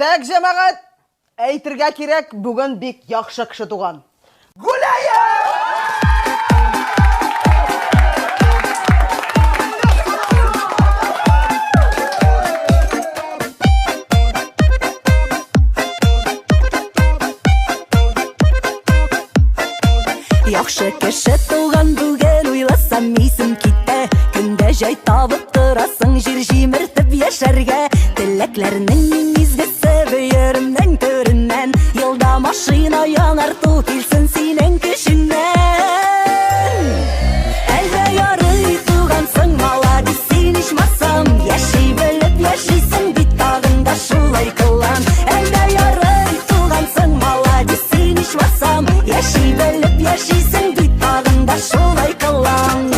Так, жамағат, әйтірге керек, бүгін бек яқшы кіші туған. Гулайя! Яқшы кіші туған бүгін ойласам есім кетті. Күнде жай табып тұрасың жер жеміртіп яшарға. Тілеклерінің езгісі бүйірімнің түрінен, елда машина яңарту келсін сенің күшіңнен. Әлде ярый туғансың, маладис, сен ешмасам, яши біліп яшисің, бит тағында шулай қылан. Әлде ярый туғансың, маладис, сен ешмасам, яши біліп яшисің, бит тағында шулай қылан.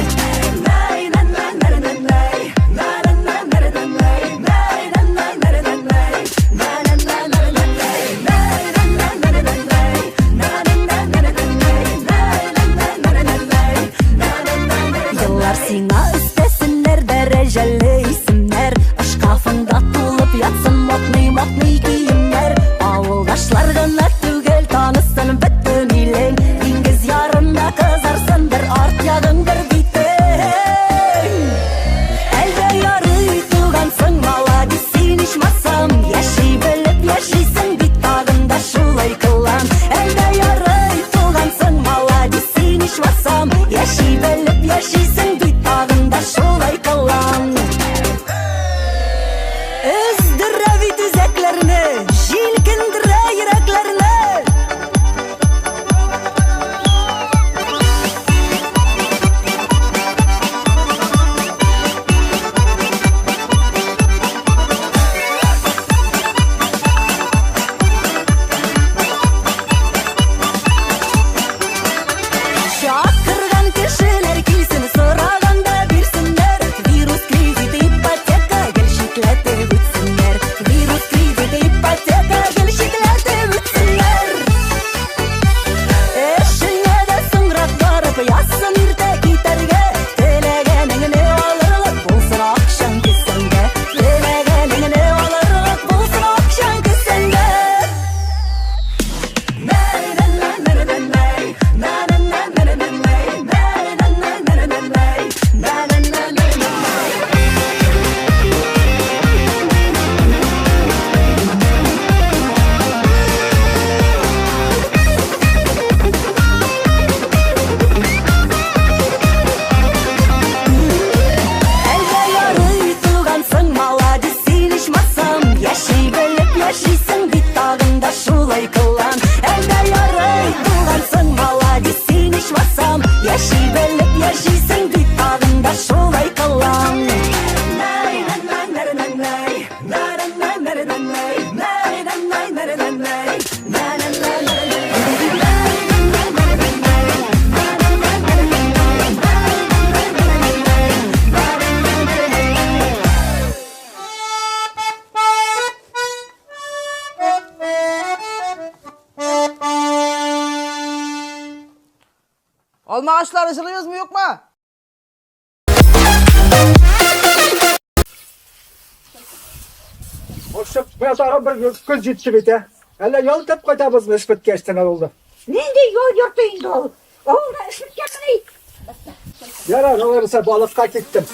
Сиңа үстесінлер дәрежәлі исемнәр, шкафыңда тулып ятсын матный киемнәр. Авылдашлар гына түгел танысын бөтен илең, диңгез ярында кызарсын бер арт ягың бер битең. Әлдә ярый тугансың, маладис, син ичмасам, яши белеп яшисең, бит тагында шулай кылан. Әлдә ярый тугансың, маладис, син ичмасам, яши белеп яшисең, шулай кылан. Өздірә бит үзәкләрне, җилкендерә йөрәкләрне. Шакырган кешеләр килсен, сораганда бирсеннәр. Вирус, кредит, ипотека, гел шикләтеп үтсеннәр. Вирус, кредит, ипотека, гел шикләтеп үтсеннәр. Эшеңә дә соңрак барып язсын иртә китәргә. Теләгәнеңне алырлык булсын акчаң кесәңдә. Теләгәнеңне алырлык булсын акчаң кесәңдә. Әлдә ярый тугансың, маладис, син ичмасам, яши белеп яшисең, бит тагында шулай кылан. Әлдә ярый тугансың, маладис, син ичмасам, яши белеп яшисең, бит тагында шулай кылан. Alma ağaçları ısırıyoruz mu yok mu? Oşup bu tarafa bir göz ciddi bite. Hele yol tep koytabız mı işbet geçten oldu. Nende yol yurtuydu ol? Oğla işit yakını. Yarar olursa balıkta gittim.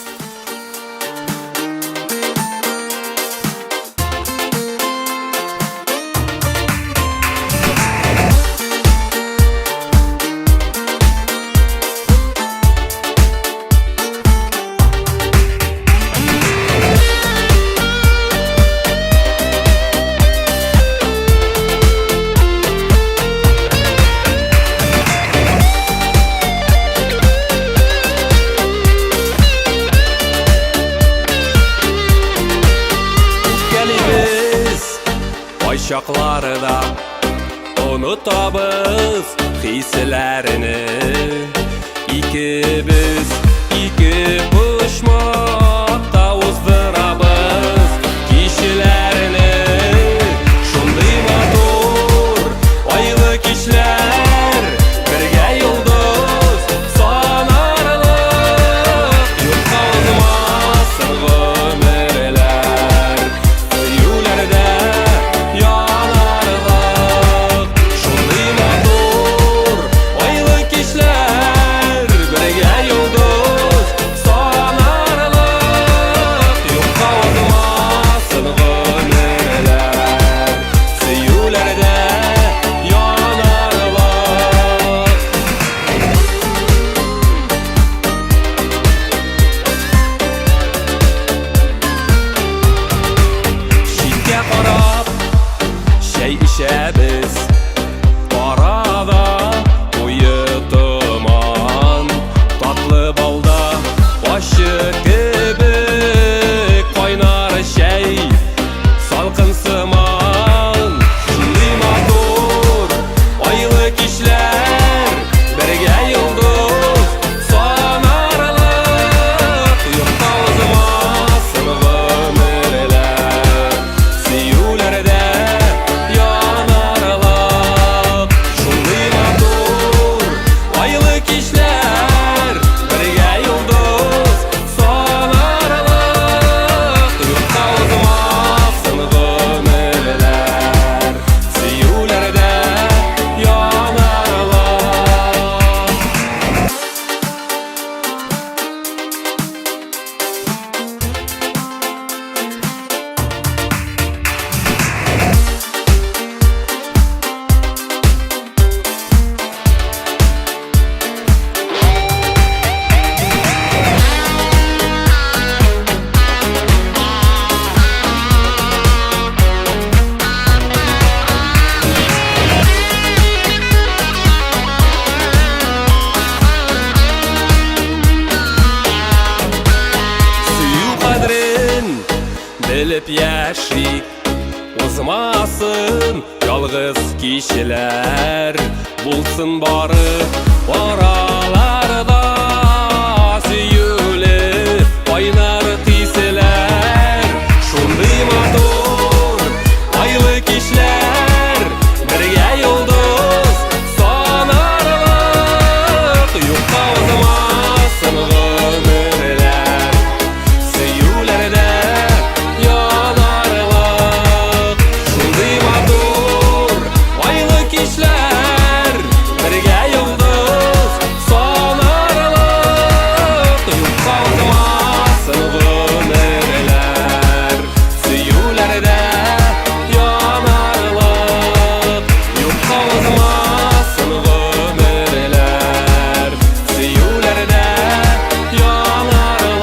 Çaklары da unutabız hislerini. İkimiz iki pışmakta bilip yaşayık Ozmasın yalğız kişiler Bulsun barı oralarda Süyülü oynar tiyseler Şunday matur aylı kişiler Birge yıldız sanarlık Yokta ozmasın ömürler Süyülerde yanarlık Şunday matur aylı kişiler Birge yıldız sanarlık Yokta ozmasın ömürler Süyülerde yanarlık Yokta ozmasın ömürler Süyülerde yanarlık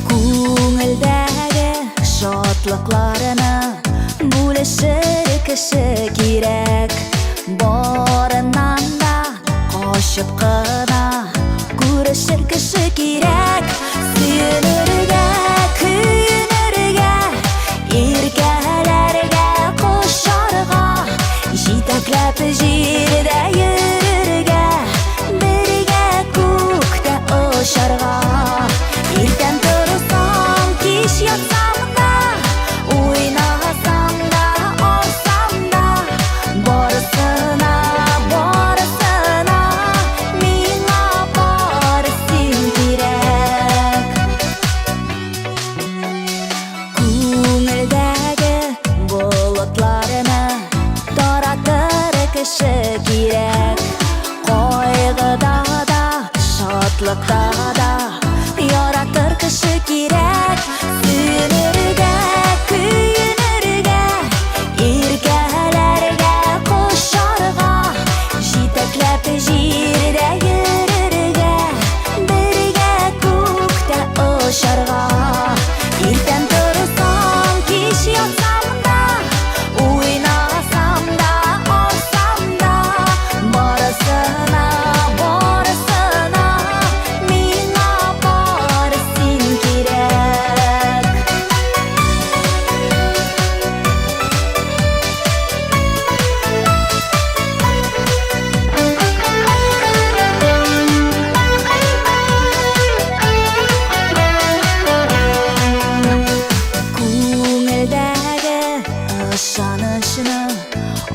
Көңілдәге шатлыкларыны бүлешер кеше кирәк Барыннан да качып кына күрешер кеше кирәк Сөенергә, көенергә, иркәләргә, кошарга Җитәкләп җирдә йөрергә, бергә күктә очарга Иртән торсам, кич ятсам да, уйнасам да, алсам да Барысына, барысына, миңа бары син кирәк Күңелдәге болытларыны таратыр кеше кирәк Кайгыда да, шатлыкта да яратыр кеше кирәк Сөенергә, көенергә, иркәләргә, кошарга Җитәкләп җирдә йөрергә, бергә күктә очарга Иртән торсам, кич ятсам да, уйнасам да, алсам да Барысына, барысына, миңа бары син кирәк Күңелдәге ышанычны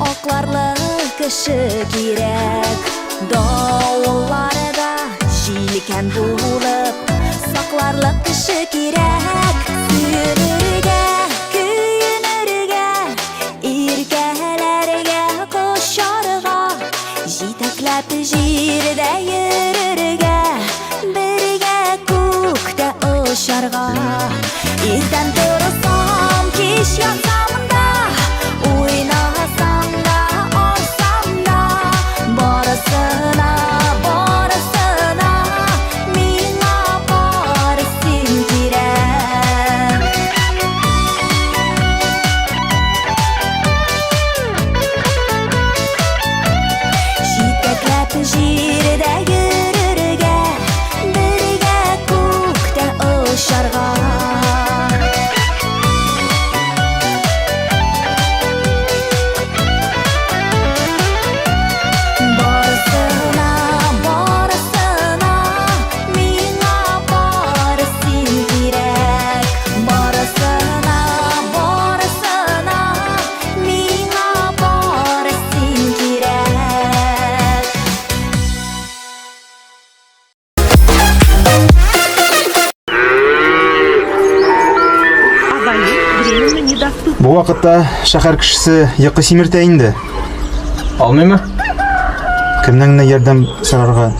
акларлы кеше кирәк Давылларда җилкән булып сакларлык кеше кирәк Сөенергә, көенергә, иркәләргә, кошарга Җитәкләп җирдә йөрергә, бергә күктә очарга Иртән торсам, кич ятсам да, уйнасам да, алсам да Барысына, барысына, миңа бары син кирәк Җитәкләп җирдә йөрергә, бергә күктә очарга Бу вакытта шәһәр кешесе йокы симертә инде. Алмыймы? Кемнән генә ярдәм сорарга?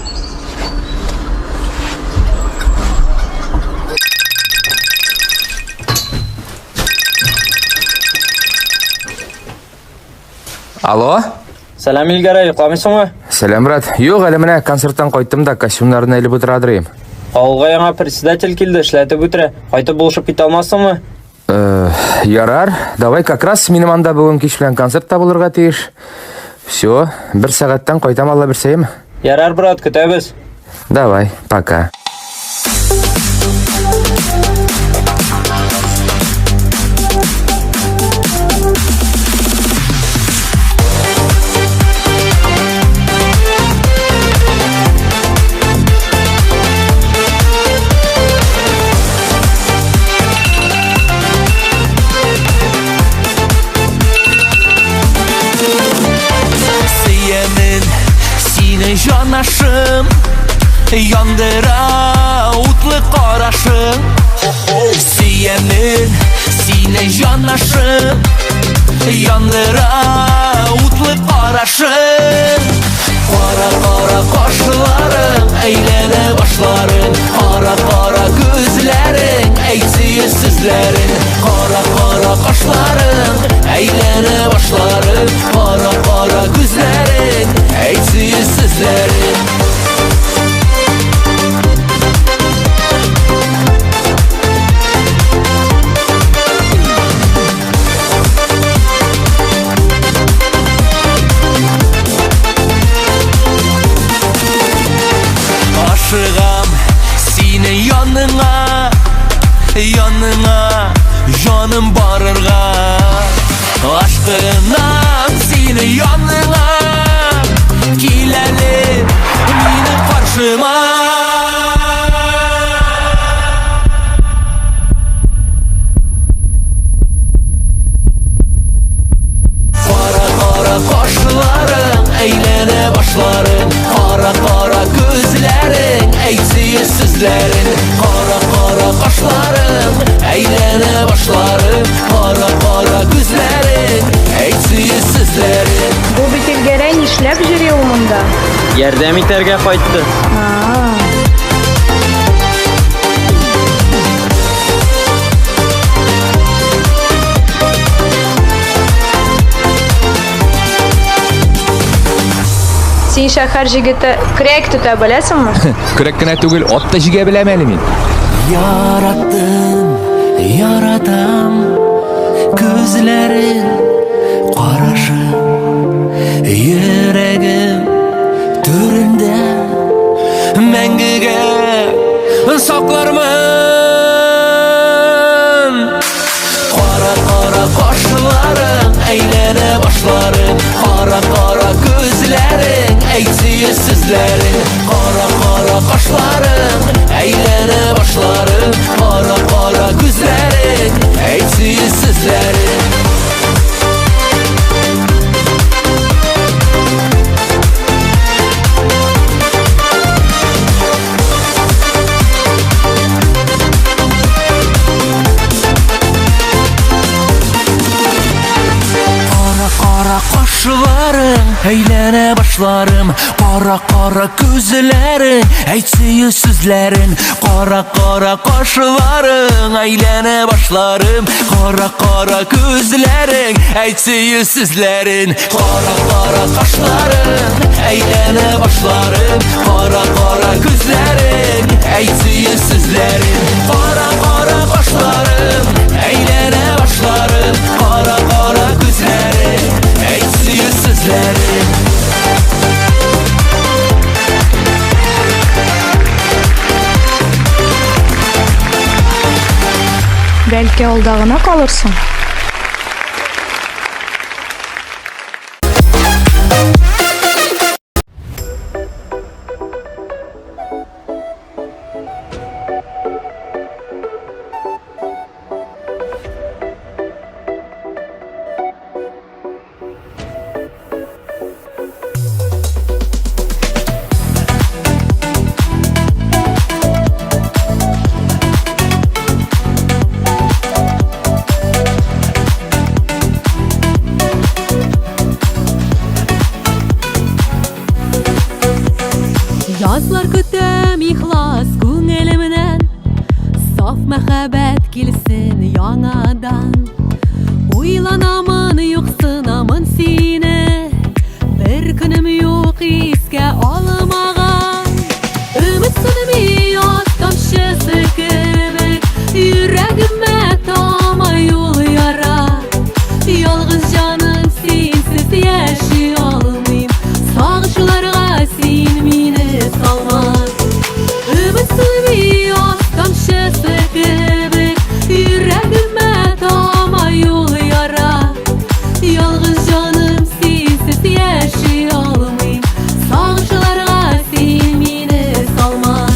Алло? Сәлам Илгәрәй, йокламыйсыңмы? Сәлам, брат. Юк, әле менә концерттан кайттым да костюмнарны элеп утырадырым. Авылга яңа председатель килде, эшләтеп үтерә. Кайтып булышып китә алмассыңмы? Ярар. Давай как раз минем анда бүген кич белән концертта булырга тиеш. Всё, 1 сәгатьтән кайтам, Алла берсәйме? Ярар, брат, көтәбез. Давай, пока. Жанашым, яндыра утлы карашым. Сөйемін, сине жанашым, яндыра утлы карашым. Кара-кара кашларың, әйләнә башларың, кара-кара күзләрең, әйтсие сүзләрең. Кара-кара кашларың, әйләнә башларың, кара-кара күзләрең, әйтсие сүзләрең. Ашыгам сине яныңа, яныңа жаным барырга. Ашкынам сине яныңа, киләле минем каршыма. Кара-кара кашларың, әйләнә башларың, кара-кара күзләрең, әйтсие сүзләрең. Кара-кара кашларың, әйләнә башларың, кара-кара күзләрең, әйтсие сүзләрең. Бу бит Илгәрәй нишләп йөри ул монда? Ярдәм итәргә кайтты. Син шәһәр җигете крәк тота беләсеңме? Көрәк кенә түгел, ат та җигә беләм әле мин. Яраттым, яратам, күзләрең, карашың, йөрәгем түрендә мәңгегә саклармын. Кара-кара кашларың, әйләнә башларың, кара-кара күзләрең, әйтсие сүзләрең. Кара-кара кашларың, әйләнә башларың, кара-кара күзләрең, әйтсие сүзләрең. Кара-кара кашларың, әйләнә башларым, кара-кара күзләрең, әйтсие сүзләрең. Кара-кара кашларың, әйләнә башларым, кара-кара күзләрең, әйтсие сүзләрең. Кара-кара кашларың, әйләнә башларым, кара-кара күзләрең, әйтсие сүзләрең. Кара-кара кашларың, әйләнә башларым, кара-кара күзләрең, әйтсие сүзләрең. Бәлки алда гына калырсың. Saf mehabet kilsin yanadan Uylanamın yoksınamın sine Bir günüm yok iske almağan Ümitsizimi yaz tamşısı gibi Yüreğime tama yol yara Yalğız canım sensiz yaşayalmayım Sağışlarga sen meni salma Ümitsizimi yaz tamşısı gibi Yüreğime tama yol yara Yalğız canım sensiz yaşayalmayım Sağışlarga sen meni salma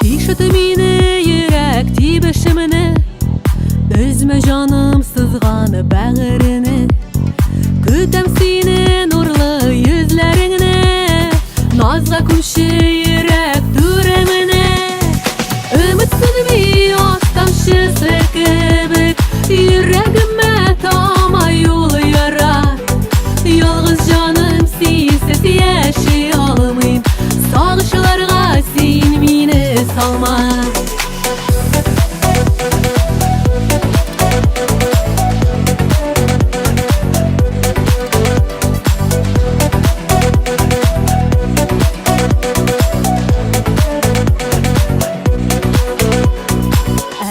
İşitı meni yürek tibişimini Üzme canım sızganı bağrını Kütem seni nurlu yüzlerini Nazga kumşu yürek durumini Ümitsizimi yaz tamşısı gibi Yüreğime tama yol yara Yalğız canım sensiz yaşayalmayım Sağışlarga sen meni salma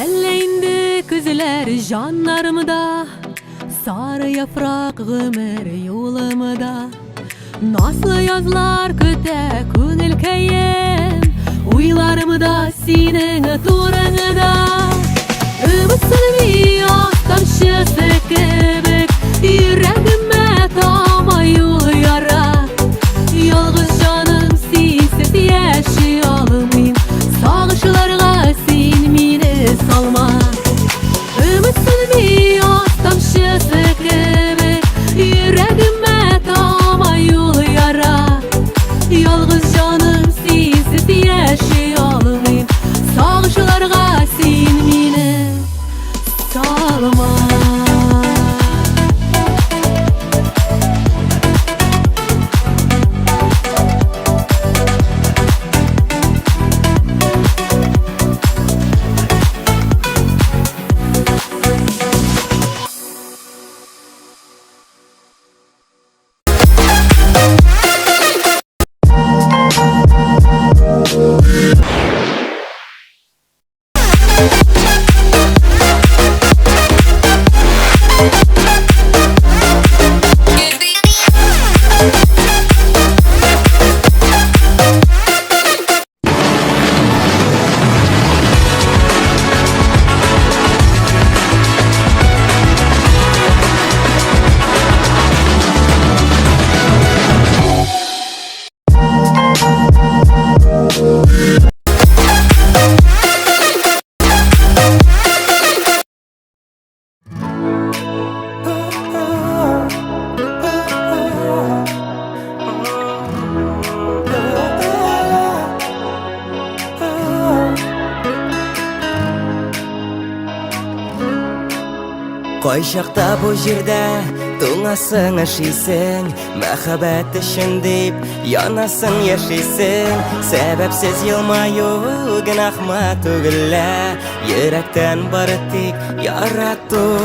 Elleğinde küzler janlarımda Sarı yaprak ömür yolumda Nasıl yazlar köte köngül kayem Uylarımda senin turunda Ümitsizimi yaz tamşısı gibi Yüreğime tama yol yara Yalğız canım sensiz yaşayalmayım Sağışlarga sen meni salma Ümitsizimi yaz tamşısı gibi Yüreğime tama yol yara Yalğız canım sensiz yaşayalmayım Sağışlarga sen meni salma Koyşakta bu jirde Tuğasın aşıysın Mehabet için deyip Yanasın yaşaysın Sebepsiz yılmayu Günahma tügülle Yürekten barıtik Yarattu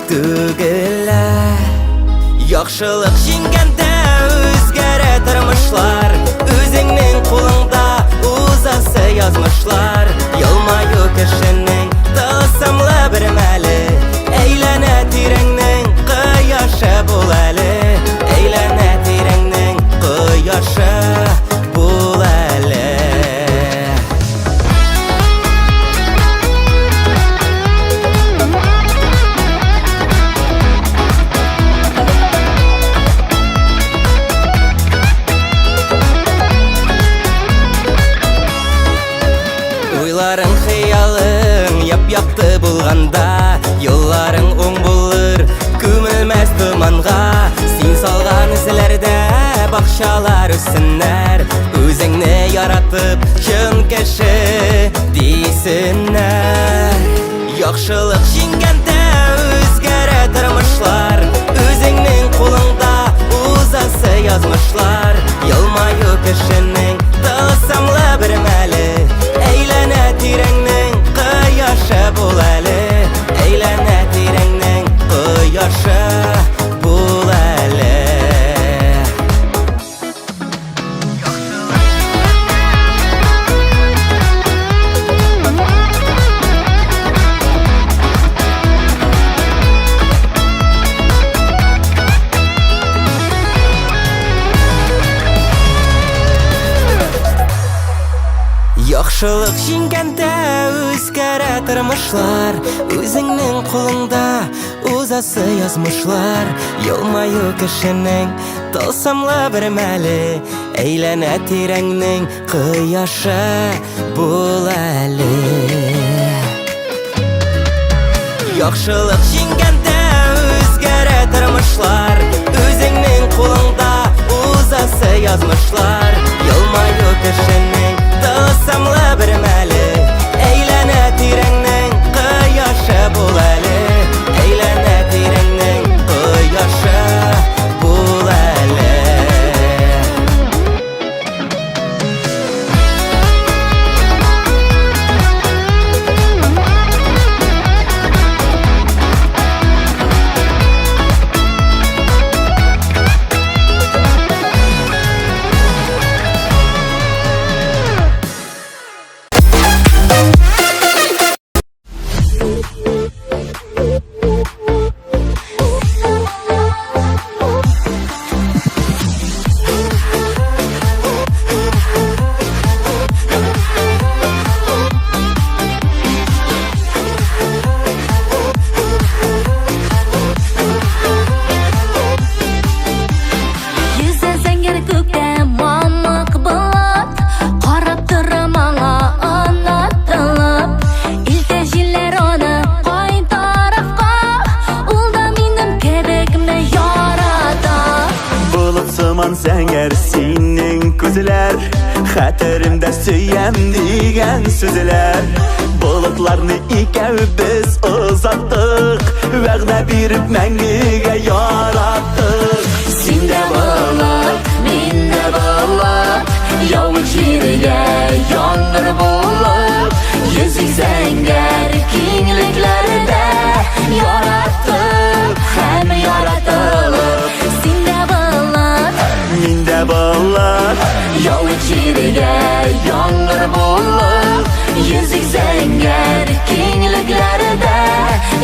tügülle Yaxşılık jingende Özgere tırmışlar Özünün kulunda Uzası yazmışlar Yılmayu kişinin Tılsımlı bir meli Eylene tirengnin Kıyaşı bul eli Eylene tirengnin Kıyaşı bul eli Ойларың хыялың яп-якты булганда, Yollarың оң булыр күмелмәс томанга. Син салган эзләрдә бакчалар үссеннәр, Үзеңне яратып чын кеше дисеннәр. Яхшылык җиңгәндә үзгәрә тормышлар, Үзеңнең кулыңда узасы язмышлар. Елмаю кешенең тылсымлы бер мәле, Әйләнә тирәңнең кояшы бул әле, Әйләнә тирәңнең кояшы бул әле. Яхшылык җиңгәндә үзгәрә тормышлар, Үзеңнең кулыңда узасы язмышлар. Елмаю кешенең тылсымлы бер мәле, Әйләнә тирәңнең кояшы бул әле. Яхшылык җиңгәндә үзгәрә тормышлар, Үзеңнең кулыңда узасы язмышлар. Елмаю кешенең тылсымлы бер мәле, Әйләнә тирәңнең кояшы бул әле, Әйләнә тирәңнең кояшы бул әле. Сәңгәр синең күзләр, хәтеремдә сөям дигән сүзләр. Болытларны икәүбез озаттык, вәгъдә биреп мәңгегә яраттык. Син дә булып, мин дә булып, Явыл җиргә яңгыр булып, Йөзик зәңгәр киңлекләрдә яраттык һәм яратылып. Син дә булып, мин дә булып, Явыл җиргә яңгыр булып, Йөзик зәңгәр киңлекләрдә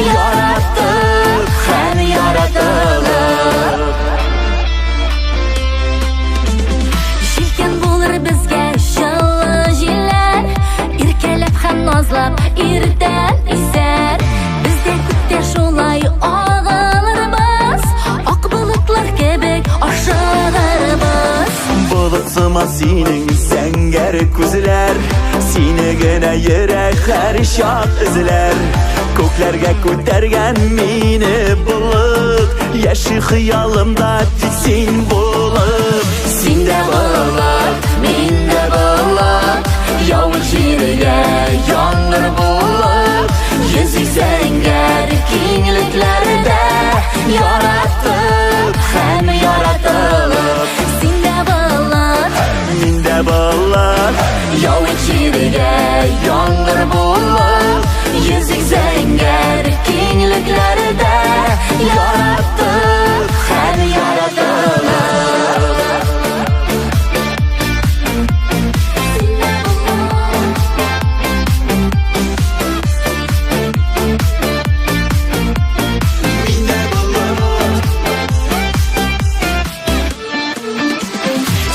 яраттык һәм яратылып. Җилкән булыр безгә җылы җилләр, иркәләп һәм назлап иртән исәр. Без дә күктә шулай агылырбыз, ак болытлар кебек ашыгырбыз. Болыт сыман синең зәңгәр күзләр, Сине генә йөрәк һәр чак эзләр. Күкләргә күтәргән мине болыт, яши хыялымда тик син булып. Син дә булып, мин дә булып, Явыл җиргә яңгыр булып, Йөзик зәңгәр киңлекләрдә яраттык һәм яратылып. Син дә булып, мин дә булып, Явыл җиргә яңгыр булып, Йөзик зәңгәр киңлекләрдә яраттык һәм яратылып.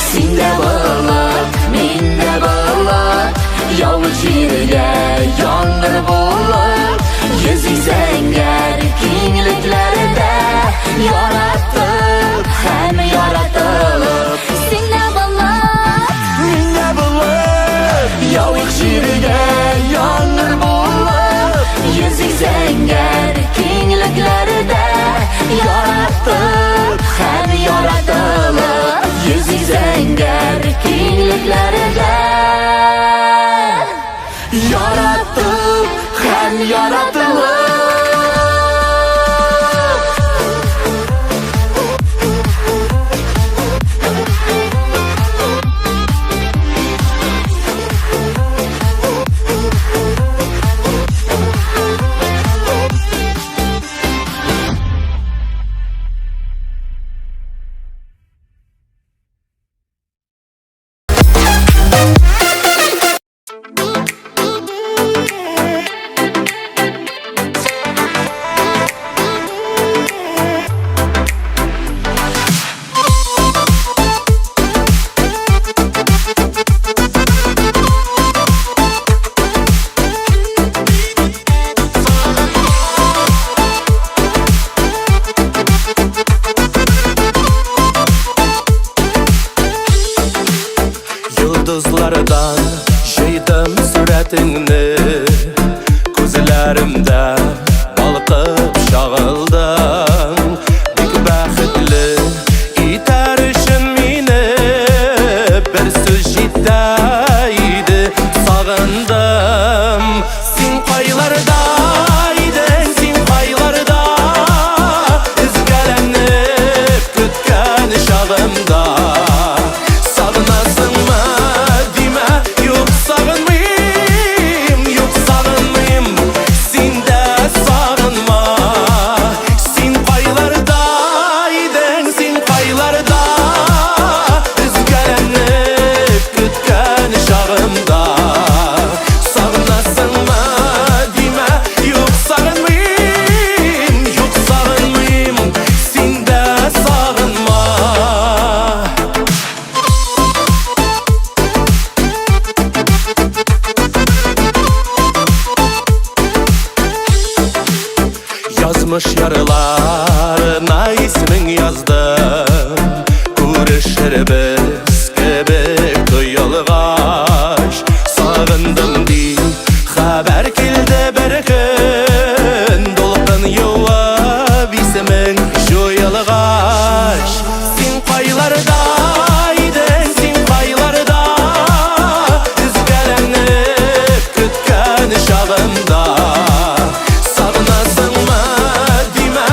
Син дә булып, мин дә булып, Явыл җиргә яңгыр булып, Йөзик зәңгәр киңлекләрдә яраттык һәм яратылып. Син дә булып, мин дә булып, Явыл җиргә yürəklərdə Yaratdım, həm yaratılıb Yıldızlardan şeydim suretini Gözlerimde balkıp şağıldım Dik bəxtli iterişin mini Bir söz jiddəydi sağındım Sin paylardaydın, sin paylarda İzgelenip kütken şağımda Yazmış yarılarına ismin yazdım Görüşür biz gibi kıyılgaş Sağındım deyip haber kildi bir gün Dolqın yuvab ismin şu yılgaş Sin paylardaydın, sin paylarda İzgelenip kütken şağımda Sağınasın mı dime,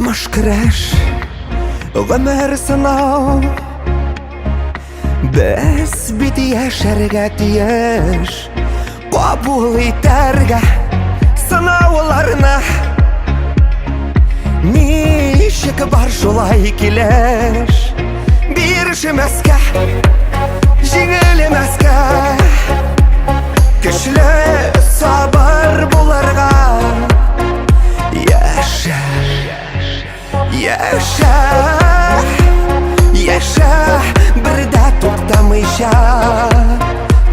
Тормыш көрәш, гомер сынау. Без бит яшәргә тиеш, кабул итәргә сынауларны. Ничек бар шулай килеш, бирешмәскә, җиңелмәскә. Көчле сабыр булырга. Яшә, яшә, яшә, бер дә туктамыйча.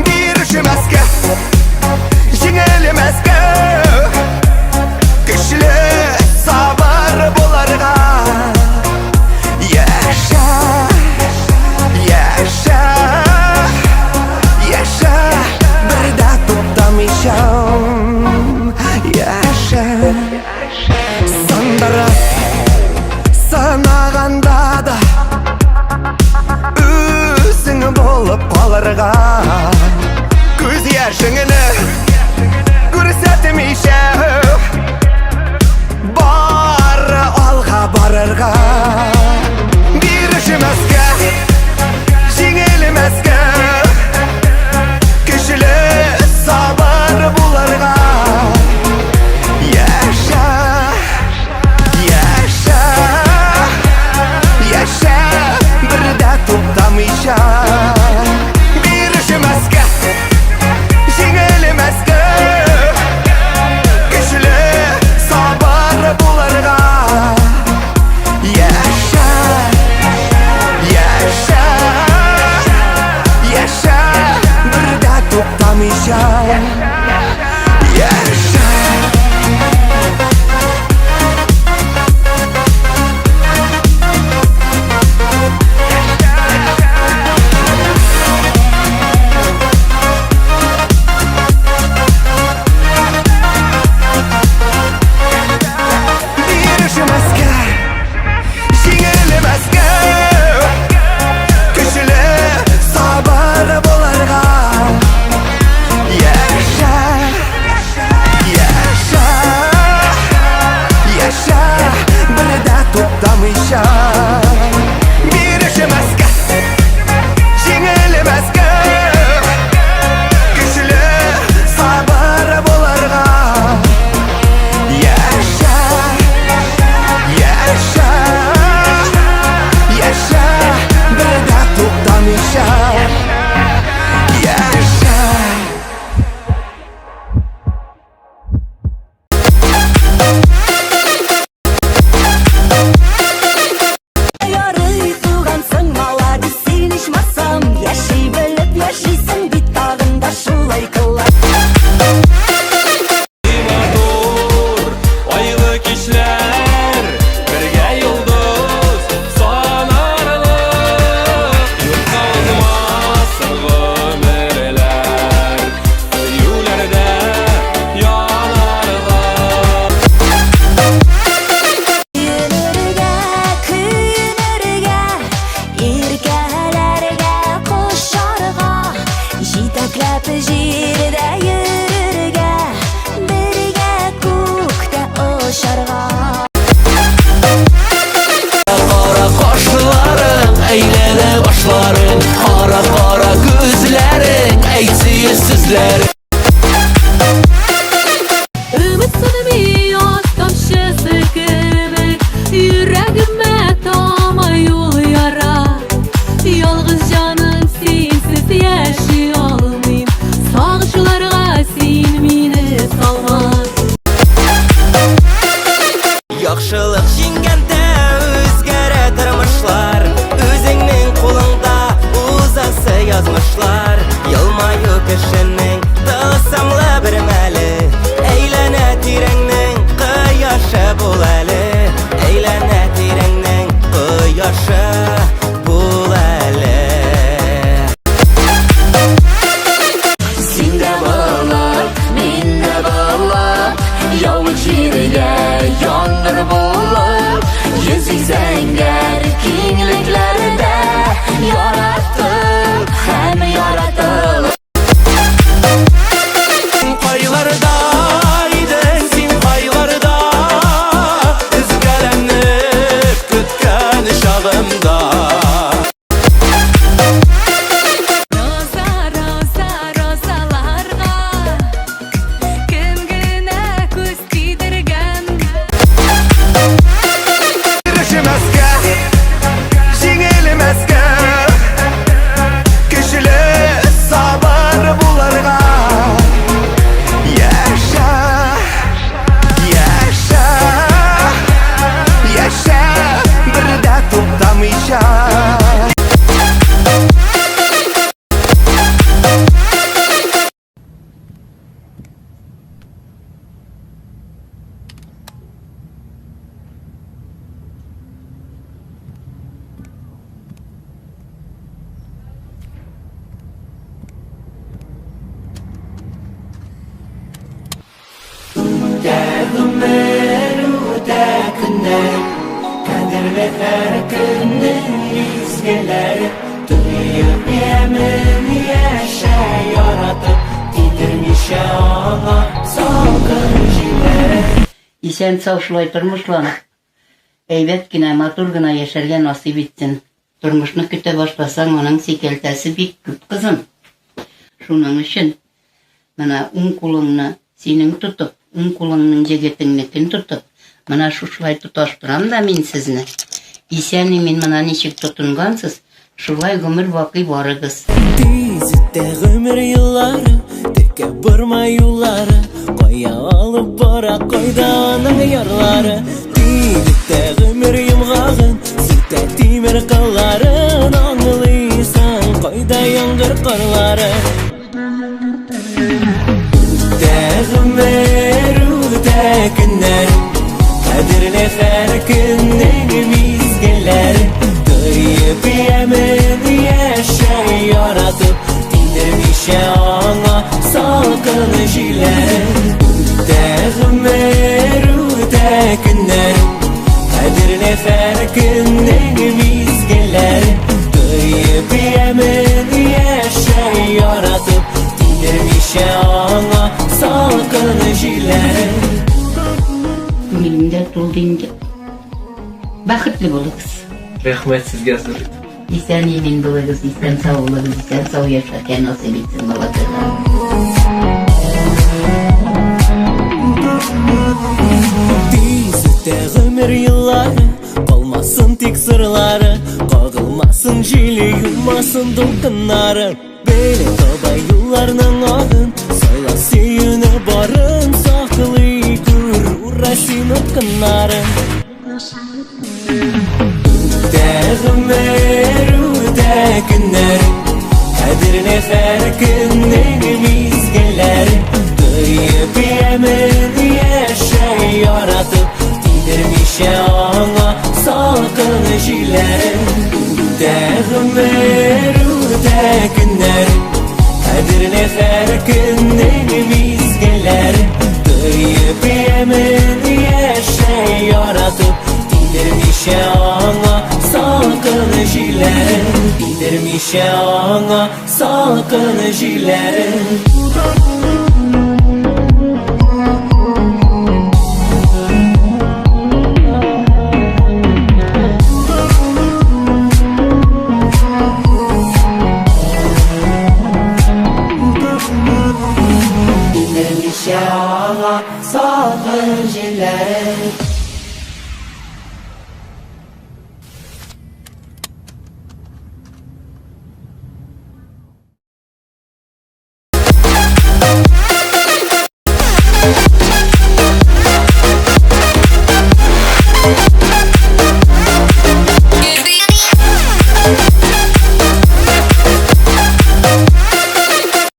Бирешмәскә, җиңелмәскә. Көчле сабыр булырга. Яшә, яшә, яшә, бер дә туктамыйча. Яшә, сандырып санаганда да үзең булып калырга. Күз яшеңне күрсәтмичә, бары алга барырга. Бирешмәскә, җиңелмәскә. Көчле сабыр булырга. Яшә, яшә, яшә, бер дә туктамыйча. Бирешмәскә, җиңелмәскә. Көчле сабыр булырга. Яшә, яшә, яшә, бер дә туктамыйча. Яшә. Бирешмәскә, җиңелмәскә. Көчле сабыр булырга. Яшә, яшә, яшә, бер дә туктамыйча. Бирешмәскә, җиңелмәскә. Көчле сабыр булырга. Яшә, яшә, яшә, бер дә туктамыйча. Яшә. Ярый тугансың, маладис, син ичмасам. Яши белеп яшисең бит тагында шулай кылам. Матур, айлы кичләр, бергә йолдыз санарлык. Юкка узмасын гомерләр, сөюләрдә янарга. Йөрергә, көйнергә, иркәләргә, кошарга. Җитәкләп җирдә йөрергә, бергә күктә очарга. Кара кашларың, әйләнә башларың, кара-кара күзләрең, әйтсез сүзләрең. Өмет сынымы ят тамчысы кебек, йөрәгемә тамай ул яра. Ялгыз җаным, синсез яши алмыйм. Сагышларга син мине салма. Яхшылык җиңгәндә үзгәрә тормышлар. Үзеңнең кулыңда узасы язмышлар. Елмаю кешенең тылсымлы бер мәле. Әйләнә тирәңнең кояшы бул әле. Әйләнә тирәңнең кояшы бул әле. Син дә булып, мин дә булып, яулык җиргә яңгыр булып, Kadirli her günün yüzgeleri Duyup yemin yaşa yaratıp Tidirmişe ona salgın jileri Isen sağ şulay turmuşlarına Eybet gine matur gına yaşarga nasip etsin. Turmuşnu küte başlasan onun sekeltesi bik küp kızım. Şunun için mana kulunna senin tutup, kulunun jegetinnikin tutup, mana şuşlay tutaştıram da min sizne. Isen emin mana neçik tutungansız, şulay gümür baki barıgız. Tezitde ömür yılları, tekebbürme yolları, koya alıp bara koyda onun yarları. Tezitde ömür yımğağın, sütte timir kılların, anlıysan koyda yangır karları. Ömür günler, kadirli her günün mizgeler. Duyup yemin yaşa yaratıp Dindirmişe ona salgın jiler Ömür günler, kadirli her günün mizgeler. Duyup yemin yaşa yaratıp Dindirmişe ona salgın jiler Bilimde tulduğunda bakıtlı buluruz. Rahmet sizge hazır. İsen emin buluruz, isen sağ oluruz, isen sağ yaşarken nasip etsin Allah'tan. Tezitde ömür yılları, kalmasın tek sırları, kağılmasın jili, yummasın dolkınları. Böyle taba yollarının ağın, sayla seyine barın, saklı gür, uğraşın ötkınları. Ömür günler, kadirli her günün mizgeleri. Duyup yemin yaşa yaratıp Dindirmişe ona salgın jiler Ömür günler, kadirli her günün mizgeleri. Duyup yemin yaşa yaratıp Dindirmişe ona salgın jiler Dindirmişe ona salgın jiler